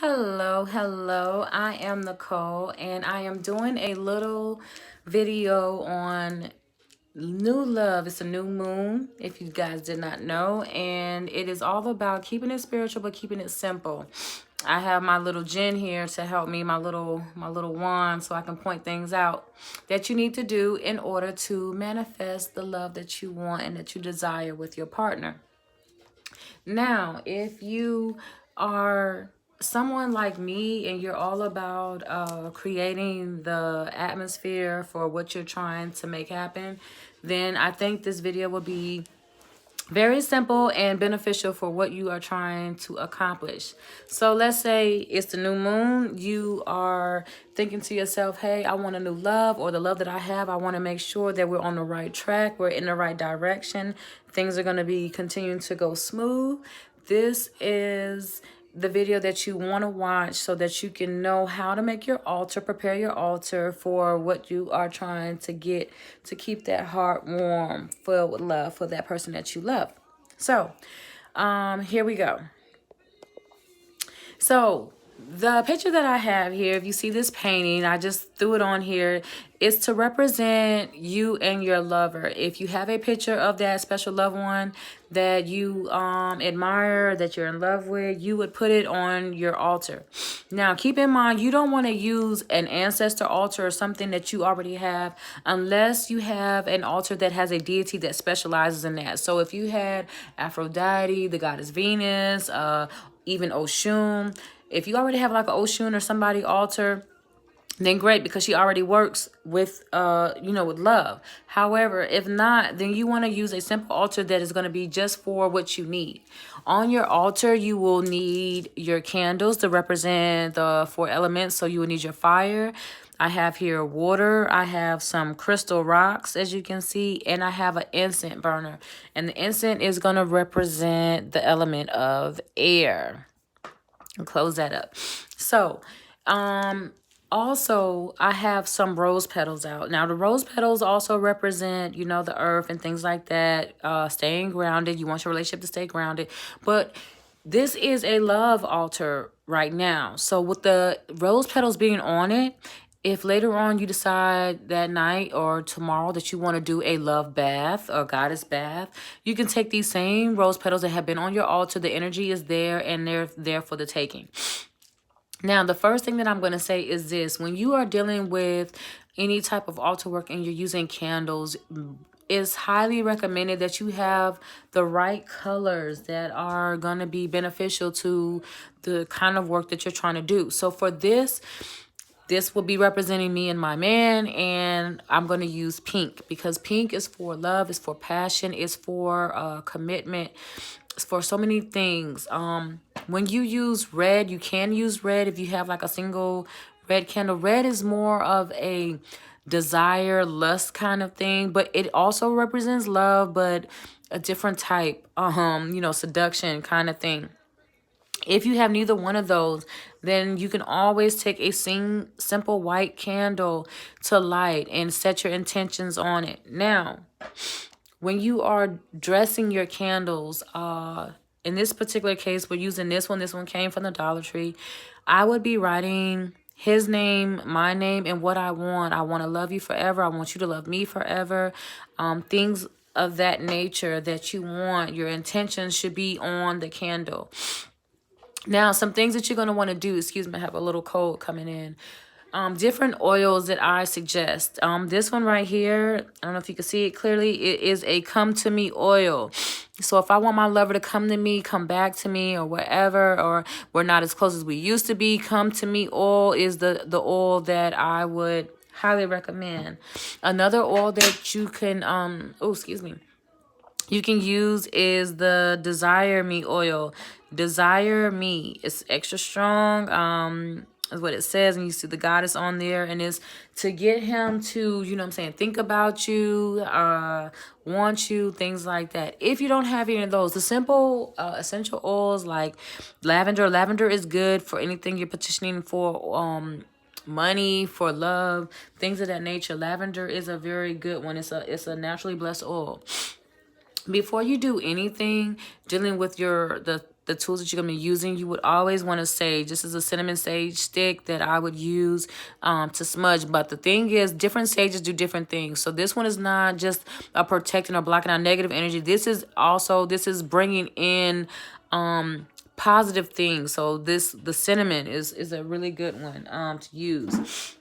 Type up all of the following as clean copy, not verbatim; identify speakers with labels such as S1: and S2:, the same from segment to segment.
S1: Hello. I am Nicole, and I am doing a little video on new love. It's a new moon, if you guys did not know, and it is all about keeping it spiritual but keeping it simple. I have my little Jen here to help me, my little wand, so I can point things out that you need to do in order to manifest the love that you want and that you desire with your partner. Now, if you are someone like me and you're all about creating the atmosphere for what you're trying to make happen, then I think this video will be very simple and beneficial for what you are trying to accomplish. So let's say it's the new moon. You are thinking to yourself, hey, I want a new love, or the love that I have, I want to make sure that we're on the right track. We're in the right direction. Things are going to be continuing to go smooth. This is the video that you want to watch so that you can know how to make your altar, prepare your altar for what you are trying to get, to keep that heart warm, filled with love for that person that you love. So, here we go. So the picture that I have here, if you see this painting, I just threw it on here, is to represent you and your lover. If you have a picture of that special loved one that you admire, that you're in love with, you would put it on your altar. Now, keep in mind, you don't want to use an ancestor altar or something that you already have unless you have an altar that has a deity that specializes in that. So if you had Aphrodite, the goddess Venus, even Oshun. If you already have like an Oshun or somebody altar, then great, because she already works with with love. However, if not, then you want to use a simple altar that is going to be just for what you need. On your altar, you will need your candles to represent the four elements. So you will need your fire. I have here water. I have some crystal rocks, as you can see, and I have an incense burner. And the incense is going to represent the element of air. And close that up. So, also, I have some rose petals out. Now, the rose petals also represent, the earth and things like that, staying grounded. You want your relationship to stay grounded. But this is a love altar right now. So with the rose petals being on it, if later on you decide that night or tomorrow that you want to do a love bath or goddess bath, you can take these same rose petals that have been on your altar. The energy is there and they're there for the taking. Now, the first thing that I'm going to say is this. When you are dealing with any type of altar work and you're using candles, it's highly recommended that you have the right colors that are going to be beneficial to the kind of work that you're trying to do. So for this will be representing me and my man, and I'm going to use pink because pink is for love, it's for passion, it's for commitment, it's for so many things. When you use red, you can use red if you have like a single red candle. Red is more of a desire, lust kind of thing, but it also represents love, but a different type, seduction kind of thing. If you have neither one of those, then you can always take a simple white candle to light and set your intentions on it. Now, when you are dressing your candles, in this particular case, we're using this one. This one came from the Dollar Tree. I would be writing his name, my name, and what I want. I want to love you forever. I want you to love me forever. Things of that nature that you want. Your intentions should be on the candle. Now, some things that you're going to want to do, excuse me, I have a little cold coming in. Different oils that I suggest. This one right here, I don't know if you can see it clearly. It is a come to me oil. So if I want my lover to come to me, come back to me, or whatever, or we're not as close as we used to be, come to me oil is the oil that I would highly recommend. Another oil that you can, you can use is the Desire Me oil. Desire Me. It's extra strong. Is what it says, and you see the goddess on there, and it's to get him to, think about you, want you, things like that. If you don't have any of those, the simple essential oils like lavender. Lavender is good for anything you're petitioning for, money, for love, things of that nature. Lavender is a very good one. It's a naturally blessed oil. Before you do anything dealing with the the tools that you're going to be using, you would always want to sage. This is a cinnamon sage stick that I would use to smudge. But the thing is, different sages do different things. So this one is not just a protecting or blocking out negative energy. This is bringing in positive things. So the cinnamon is a really good one to use.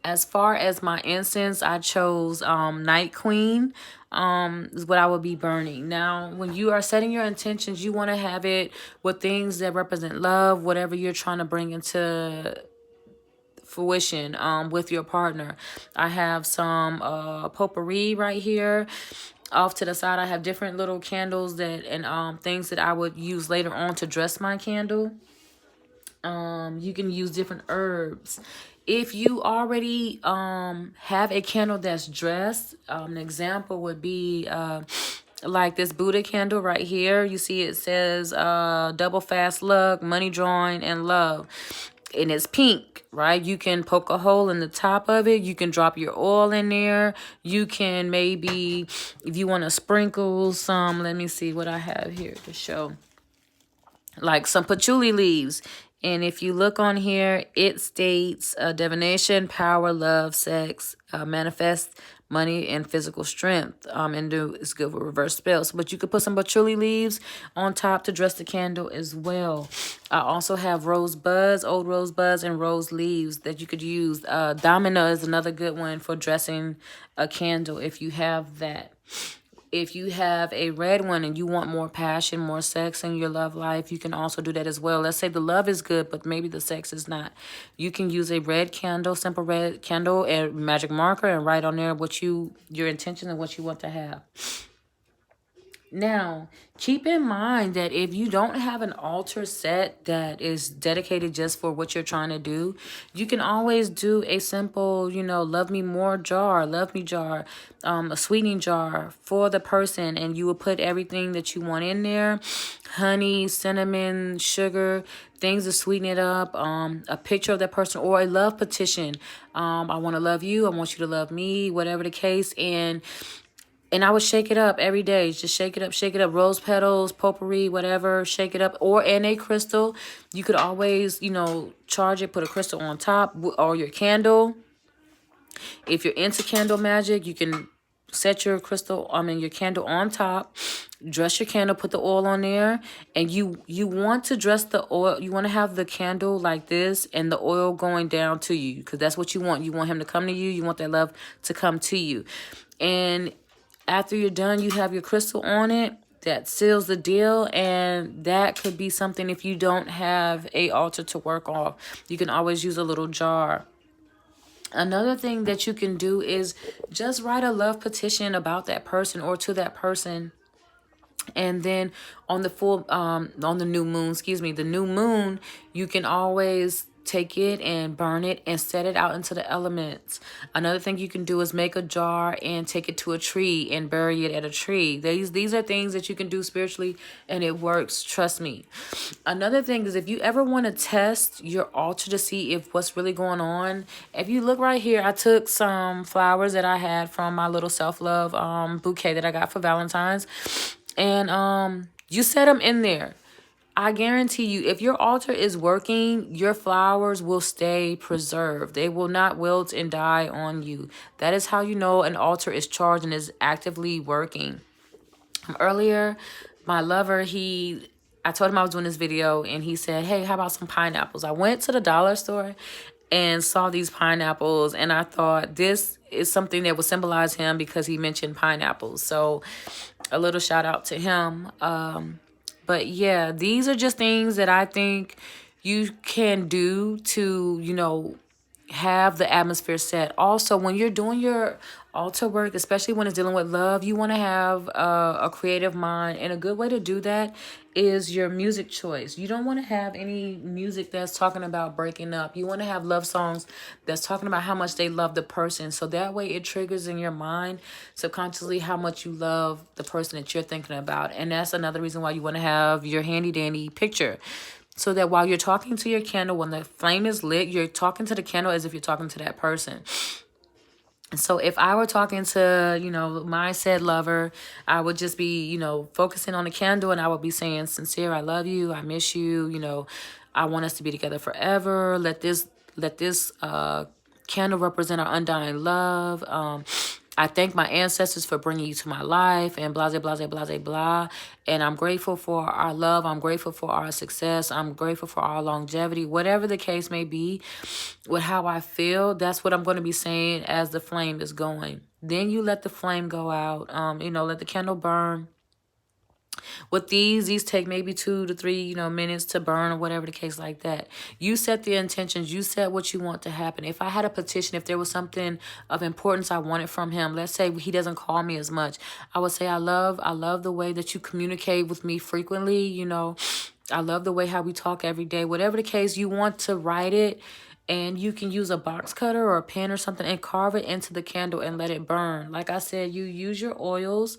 S1: As far as my incense, I chose Night Queen is what I will be burning. Now, when you are setting your intentions, you want to have it with things that represent love, whatever you're trying to bring into fruition with your partner. I have some potpourri right here. Off to the side, I have different little candles that and things that I would use later on to dress my candle. You can use different herbs. If you already have a candle that's dressed, an example would be like this Buddha candle right here. You see it says double fast luck, money drawing, and love. And it's pink, right? You can poke a hole in the top of it. You can drop your oil in there. You can maybe, if you want to sprinkle some, let me see what I have here to show. Like some patchouli leaves. And if you look on here, it states divination, power, love, sex, manifest, money, and physical strength. And it's good for reverse spells. But you could put some patchouli leaves on top to dress the candle as well. I also have rose buds, old rose buds, and rose leaves that you could use. Domino is another good one for dressing a candle if you have that. If you have a red one and you want more passion, more sex in your love life, you can also do that as well. Let's say the love is good, but maybe the sex is not. You can use a red candle, simple red candle, and magic marker and write on there what your intention and what you want to have. Now, keep in mind that if you don't have an altar set that is dedicated just for what you're trying to do, you can always do a simple, love me more jar, love me jar, a sweetening jar for the person. And you will put everything that you want in there, honey, cinnamon, sugar, things to sweeten it up, a picture of that person or a love petition. I want to love you. I want you to love me, whatever the case. And I would shake it up every day. Just shake it up. Rose petals, potpourri, whatever. Shake it up. Or in a crystal. You could always, charge it, put a crystal on top or your candle. If you're into candle magic, you can set your your candle on top. Dress your candle, put the oil on there. And you want to dress the oil. You want to have the candle like this and the oil going down to you. Because that's what you want. You want him to come to you. You want that love to come to you. And after you're done, you have your crystal on it. That seals the deal. And that could be something if you don't have a altar to work off. You can always use a little jar. Another thing that you can do is just write a love petition about that person or to that person. And then on the new moon, you can always take it and burn it and set it out into the elements. Another thing you can do is make a jar and take it to a tree and bury it at a tree. These are things that you can do spiritually and it works. Trust me. Another thing is if you ever want to test your altar to see if what's really going on, if you look right here, I took some flowers that I had from my little self-love bouquet that I got for Valentine's. And you set them in there. I guarantee you, if your altar is working, your flowers will stay preserved. They will not wilt and die on you. That is how you know an altar is charged and is actively working. Earlier, my lover, I told him I was doing this video and he said, hey, how about some pineapples? I went to the dollar store and saw these pineapples and I thought this is something that would symbolize him because he mentioned pineapples. So a little shout out to him. But yeah, these are just things that I think you can do to, have the atmosphere set. Also, when you're doing your altar work, especially when it's dealing with love, you want to have a creative mind. And a good way to do that is your music choice. You don't want to have any music that's talking about breaking up. You want to have love songs that's talking about how much they love the person. So that way it triggers in your mind subconsciously how much you love the person that you're thinking about. And that's another reason why you want to have your handy dandy picture. So that while you're talking to your candle, when the flame is lit, you're talking to the candle as if you're talking to that person. So if I were talking to, my said lover, I would just be, focusing on the candle, and I would be saying, sincere, I love you, I miss you, I want us to be together forever. Let this candle represent our undying love. I thank my ancestors for bringing you to my life, and blah, blah, blah, blah, blah. And I'm grateful for our love. I'm grateful for our success. I'm grateful for our longevity. Whatever the case may be, with how I feel, that's what I'm going to be saying as the flame is going. Then you let the flame go out. Let the candle burn. With these take maybe 2 to 3, minutes to burn, or whatever the case like that. You set the intentions. You set what you want to happen. If I had a petition, if there was something of importance I wanted from him, let's say he doesn't call me as much, I would say, I love the way that you communicate with me frequently. I love the way how we talk every day. Whatever the case, you want to write it, and you can use a box cutter or a pen or something and carve it into the candle and let it burn. Like I said, you use your oils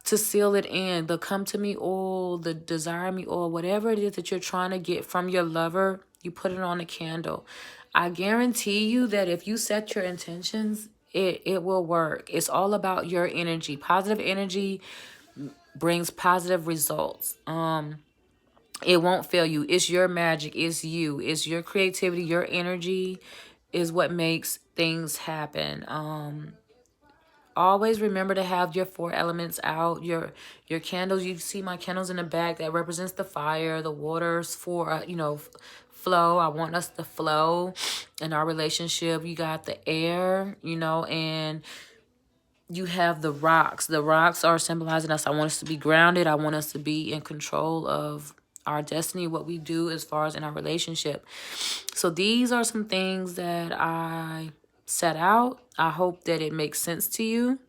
S1: to seal it in. The come to me oil, the desire me oil, whatever it is that you're trying to get from your lover, you put it on a candle. I guarantee you that if you set your intentions, it will work. It's all about your energy. Positive energy brings positive results. It won't fail you. It's your magic. It's you. It's your creativity. Your energy is what makes things happen. Always remember to have your 4 elements out. Your candles. You see my candles in the back. That represents the fire, the waters for flow. I want us to flow in our relationship. You got the air, and you have the rocks. The rocks are symbolizing us. I want us to be grounded. I want us to be in control of our destiny, what we do as far as in our relationship. So these are some things that I set out. I hope that it makes sense to you.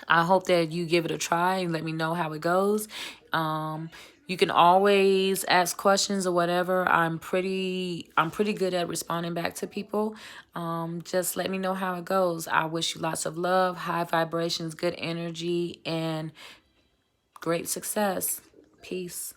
S1: I hope that you give it a try and let me know how it goes. You can always ask questions or whatever. I'm pretty good at responding back to people. Just let me know how it goes. I wish you lots of love, high vibrations, good energy, and great success. Peace.